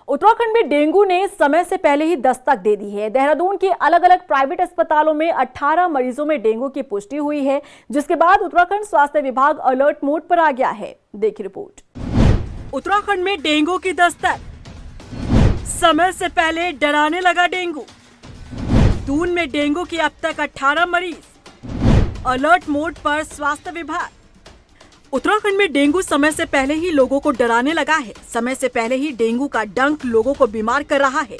उत्तराखंड में डेंगू ने समय से पहले ही दस्तक दे दी है। देहरादून के अलग अलग प्राइवेट अस्पतालों में 18 मरीजों में डेंगू की पुष्टि हुई है, जिसके बाद उत्तराखंड स्वास्थ्य विभाग अलर्ट मोड पर आ गया है। देखिए रिपोर्ट। उत्तराखंड में डेंगू की दस्तक, समय से पहले डराने लगा डेंगू। दून में डेंगू की अब तक 18 मरीज, अलर्ट मोड पर स्वास्थ्य विभाग। उत्तराखंड में डेंगू समय से पहले ही लोगों को डराने लगा है। समय से पहले ही डेंगू का डंक लोगों को बीमार कर रहा है।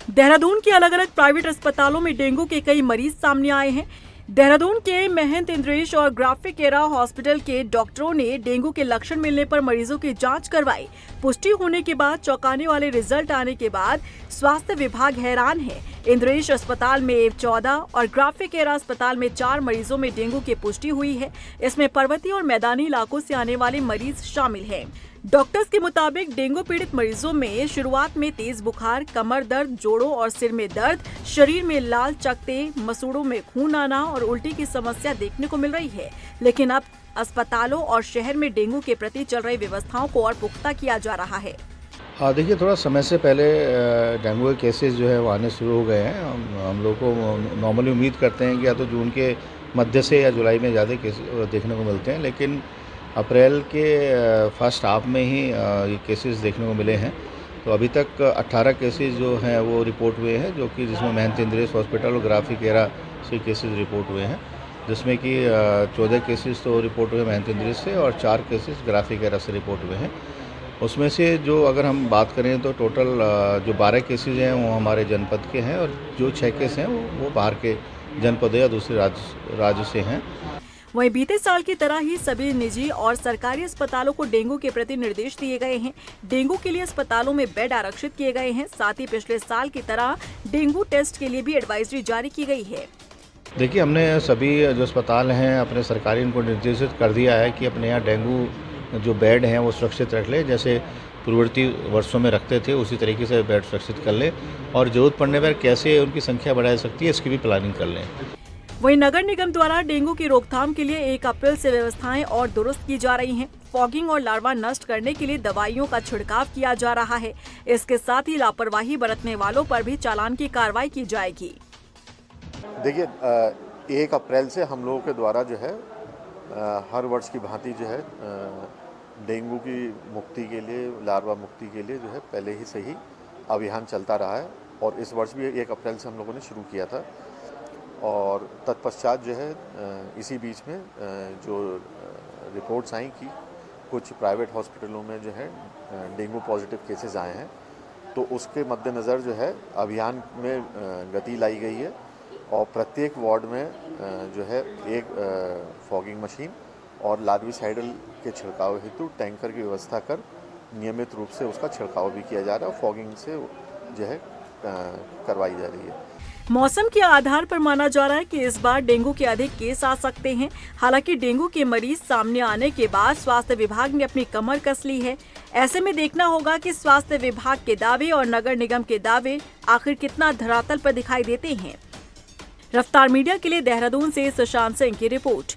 देहरादून के अलग अलग प्राइवेट अस्पतालों में डेंगू के कई मरीज सामने आए हैं। देहरादून के महंत इंद्रेश और ग्राफिकेरा हॉस्पिटल के डॉक्टरों ने डेंगू के लक्षण मिलने पर मरीजों की जांच करवाई। पुष्टि होने के बाद चौंकाने वाले रिजल्ट आने के बाद स्वास्थ्य विभाग हैरान है। इंद्रेश अस्पताल में 14 और ग्राफिकेरा अस्पताल में 4 मरीजों में डेंगू की पुष्टि हुई है। इसमें पर्वतीय और मैदानी इलाकों से आने वाले मरीज शामिल हैं। डॉक्टर्स के मुताबिक डेंगू पीड़ित मरीजों में शुरुआत में तेज बुखार, कमर दर्द, जोड़ों और सिर में दर्द, शरीर में लाल चकत्ते, मसूड़ों में खून आना और उल्टी की समस्या देखने को मिल रही है। लेकिन अब अस्पतालों और शहर में डेंगू के प्रति चल रही व्यवस्थाओं को और पुख्ता किया जा रहा है। हाँ देखिए, थोड़ा समय से पहले डेंगू के केसेस जो है वो आने शुरू हो गए हैं। हम लोग को नॉर्मली उम्मीद करते हैं कि या तो जून के मध्य से या जुलाई में ज़्यादा केस देखने को मिलते हैं, लेकिन अप्रैल के फर्स्ट हाफ में ही ये केसेस देखने को मिले हैं। तो अभी तक 18 केसेस जो हैं वो रिपोर्ट हुए हैं, जो कि जिसमें महंत इंद्रेश हॉस्पिटल और ग्राफिकेरा से केसेस रिपोर्ट हुए हैं, जिसमें कि 14 केसेस तो रिपोर्ट हुए महंत इंद्रेश से और 4 केसेस ग्राफिकेरा से रिपोर्ट हुए हैं। उसमें से जो अगर हम बात करें तो टोटल जो 12 केसेस हैं वो हमारे जनपद के हैं और जो 6 केस हैं वो बाहर के जनपद या दूसरे राज्य से हैं। वहीं बीते साल की तरह ही सभी निजी और सरकारी अस्पतालों को डेंगू के प्रति निर्देश दिए गए हैं। डेंगू के लिए अस्पतालों में बेड आरक्षित किए गए हैं। साथ ही पिछले साल की तरह डेंगू टेस्ट के लिए भी एडवाइजरी जारी की गई है। देखिए, हमने सभी जो अस्पताल हैं अपने सरकारी इनको निर्देशित कर दिया है कि अपने यहाँ डेंगू जो बेड हैं वो सुरक्षित रख ले, जैसे पूर्ववर्ती वर्षों में रखते थे उसी तरीके से बेड सुरक्षित कर ले और जरूरत पड़ने पर कैसे उनकी संख्या बढ़ाई सकती है इसकी भी प्लानिंग कर लें। वहीं नगर निगम द्वारा डेंगू की रोकथाम के लिए 1 अप्रैल से व्यवस्थाएं और दुरुस्त की जा रही हैं। फॉगिंग और लार्वा नष्ट करने के लिए दवाइयों का छिड़काव किया जा रहा है। इसके साथ ही लापरवाही बरतने वालों पर भी चालान की कार्रवाई की जाएगी। देखिए, 1 अप्रैल से हम लोगों के द्वारा जो है हर वर्ष की भांति जो है डेंगू की मुक्ति के लिए, लार्वा मुक्ति के लिए जो है पहले ही से ही अभियान चलता रहा है और इस वर्ष भी 1 अप्रैल से हम लोगों ने शुरू किया था। और तत्पश्चात जो है इसी बीच में जो रिपोर्ट्स आई कि कुछ प्राइवेट हॉस्पिटलों में जो है डेंगू पॉजिटिव केसेस आए हैं, तो उसके मद्देनज़र जो है अभियान में गति लाई गई है और प्रत्येक वार्ड में जो है एक फॉगिंग मशीन और लार्विसाइडल के छिड़काव हेतु टैंकर की व्यवस्था कर नियमित रूप से उसका छिड़काव भी किया जा रहा है और फॉगिंग से जो है करवाई जा रही है। मौसम के आधार पर माना जा रहा है कि इस बार डेंगू के अधिक केस आ सकते हैं। हालांकि डेंगू के मरीज सामने आने के बाद स्वास्थ्य विभाग ने अपनी कमर कस ली है। ऐसे में देखना होगा कि स्वास्थ्य विभाग के दावे और नगर निगम के दावे आखिर कितना धरातल पर दिखाई देते हैं। रफ्तार मीडिया के लिए देहरादून से सुशांत सिंह की रिपोर्ट।